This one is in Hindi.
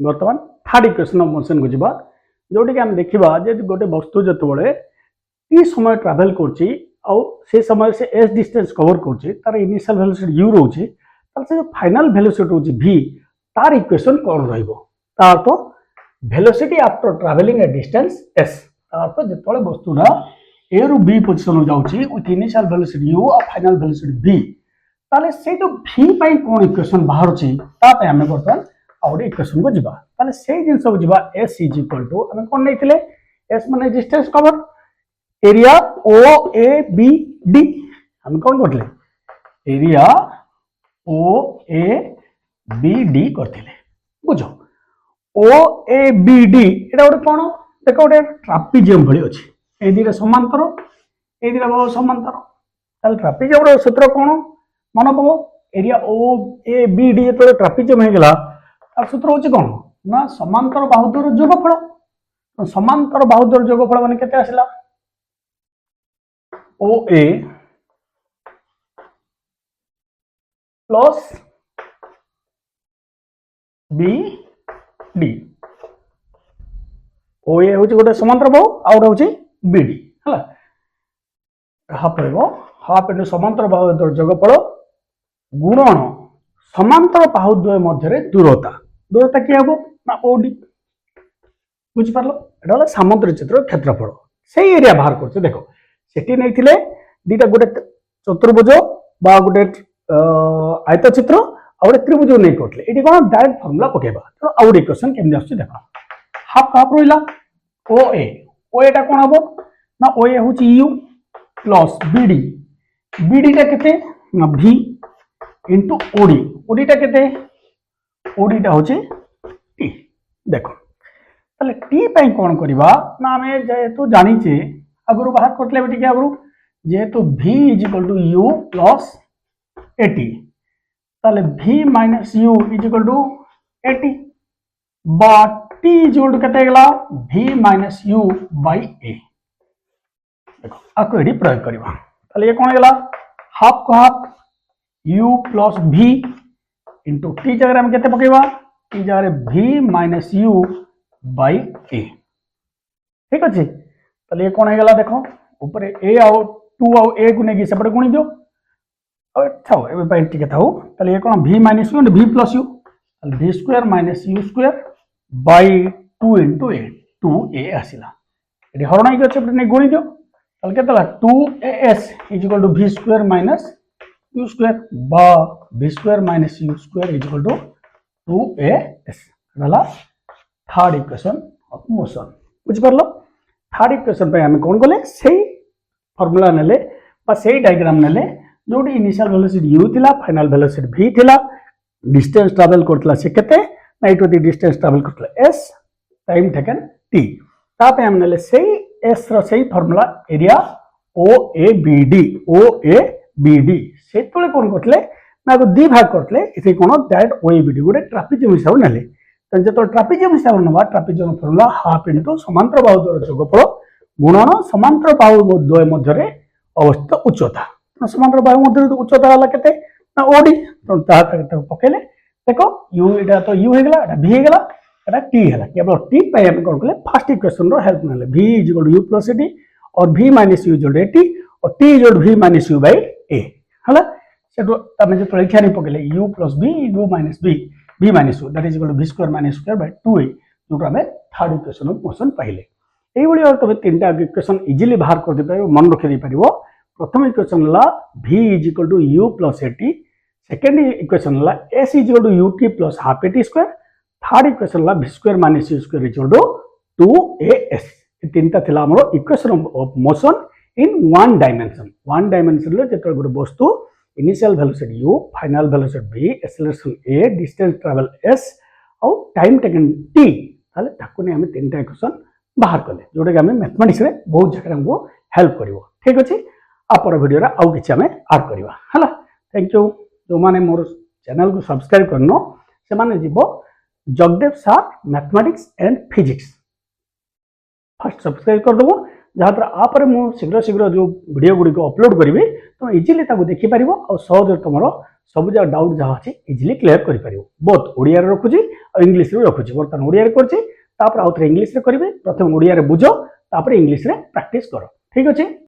बर्तमान थर्ड इक्वेशन ऑफ मोशन को जीवा जोटी आम देखा जे गोटे वस्तु जो टी समय ट्रावेल कर समय से एस डिस्टेंस कवर कर इनिशियल वेलोसिटी यू रोचे से जो फाइनल वेलोसिटी होची v तार इक्वेशन कौन रहा तो वेलोसिटी आफ्टर ट्रावेलिंग ए डिस्टेंस s अर्थ जो वस्तुटा ए रु बी पोजिशन जाऊँगी विथ इनिशियल वेलोसिटी यू और फाइनल वेलोसिटी v ताले से जो v पाई कौन इक्वेशन बाहर आम बर्तमान आउटे इक्वेशन को जीवा ताले से जिनस को जीवा s इज इक्वल टू आम कौन नहीं s माने distance cover area O A B D हम कौन करते area O A B D करते बुझ ओ ए बी डी एटा गोटे कौन देख गोटे ट्रापिजियम भली अच्छी ए दुटा समांतर ए दुटा समांतर ताले ट्रापिजियम सूत्र कौन मन पक area O A B D जो ट्रापिजियम होगा तार सूत्र हूँ कौन ना समांतर बाहुद्वर जोगफल समांतर बाहुद्वर जोगफल माने केते आसिला ओ ए प्लस बी डी ओ ए हूँ गोटे समांतर बाहु आउ गोटे हूँ बी डी है हाफ रहा हाफ इंटू समांतर बाहुद्वय जोगफल गुणन समांतर बाहुद्वय मध्य दूरता दूरता किए हम ना ओडी बुझिपार एटा सामंतरिक चित्र क्षेत्रफल से एरिया बाहर कर देख सेठी नहीं दीटा गोटे चतुर्भुज बा गोटे आयत चित्र आ गोटे त्रिभुज नहीं करते ये कौन डायरेक्ट फर्मुला पकेबा तो आउट इक्वेशन केमती आस देख हाफ हाफ रहा ओ एटा कौन हम ना ओ ए हूँ यू प्लस बीडी टा केते ना भी इंटू ओडी ओडीटा केते ओडीटा हूँ टी देख ताले टी पाई कौन करवा ना आम जेहेतु जानीचे आगु बाहर करते आगु जेहेतु v is equal to u plus a t ताले v minus u is equal to a t बा टी इज इक्वल टू केते गला v minus u by a देखो आको एडी प्रयोग करबा ताले ये कौन गला हाफ को half u plus v into T जगह हम केते पकेबा टी जगह v माइनस यू बाय ए ठीक अच्छे ताले ये कौन है गला देखो ऊपर ए आउ टू आउ ए को नेकी सेपटे गुणी दियो थाओ एबे बाय टिके थाओ ताले ये कौन v minus u v plus u ताले v square minus u square by 2 into a 2a आसिला एडी हरण के सेपटे ने गुणी दियो ताले केतला 2as is equal to v square minus u square बा v square minus u square is equal to 2as रला थर्ड इक्वेशन ऑफ मोशन बुझ परलो थर्ड इक्वेशन पे हम कौन कले सेही फार्मूला नेले बा सेही डायग्राम नेले जोटी इनिशियल वेलोसिटी u थिला फाइनल वेलोसिटी v थिला डिस्टेंस ट्रैवल करतला से केते ना इटोती डिस्टेंस ट्रैवल करतला s टाइम टेकन t ता पे हम नेले सेही s रो सेही formula area o a b d से तोले कौन करतले ना को दी भाग करतले इसे कोन direct o a b d गोटे ट्रापिजियम हिसाब नेले जो ट्रापिजियम हिसाब ना ट्रापिजियम फर्मुला हाफ इंटू समांतर बाहुद्वय जोगफल गुणन समांतर बाहुद्वय मध्य अवस्थित उच्चता समांतर बाहु मध्य उच्चता वाला केते ना ओडी तो पकेले देखो u एटा तो u हेगला एटा v हेगला एटा t हेला केवल t पाई हम कोन कले फर्स्ट इक्वेशन रो हेल्प नेले v is equal to u plus t और v minus u is equal to t और t is equal to v minus u by a हला सेटो तमे जो लिखा नहीं पकेले u plus v u minus v minus u that is equal to v square minus square by 2a जो हमें थर्ड इक्वेशन ऑफ मोशन पाइले एई बडी और तमे तीनटा इक्वेशन इजीली बाहर कर दे पाइबो मन रखि दे पारिबो प्रथम इक्वेशन ला v is equal to u plus at second equation ला s is equal to ut plus half at square third equation ला v square minus u square is equal to 2as ये तीनटा थिला हमरो equation of motion in one dimension ले जेतो गोटे वस्तु initial velocity u final velocity v acceleration a distance travel s और टाइम टेकन t ताले ताको ने हम तीनटा इक्वेशन बाहर कले जोटा कि हम मैथमेटिक्स रे बहुत जगह हमको हेल्प करिवो ठीक अछि आपर वीडियो रे आउ किछि हमें ऐड करबा हला थैंक यू जो माने मोर चैनल को सब्सक्राइब करनो से माने जीवो Jagdev sir mathematics and physics first subscribe कर दबो जहाँ द्वारा आप शीघ्र शीघ्र जो वीडियो गुड़ी को अपलोड करी तुम इजिली देखिपार और सहज तुम सब जगह डाउट जहाँ अच्छे इजिली क्लीयर कर बोथ ओडिया रखुची और इंग्लीश रखुची बर्तमान ओडिया करछि तापर आउ थे इंग्लीश रे करिवे प्रथम ओडिया रे बुझो तापर इंग्लीश रे प्रैक्टिस करो ठीक अछि।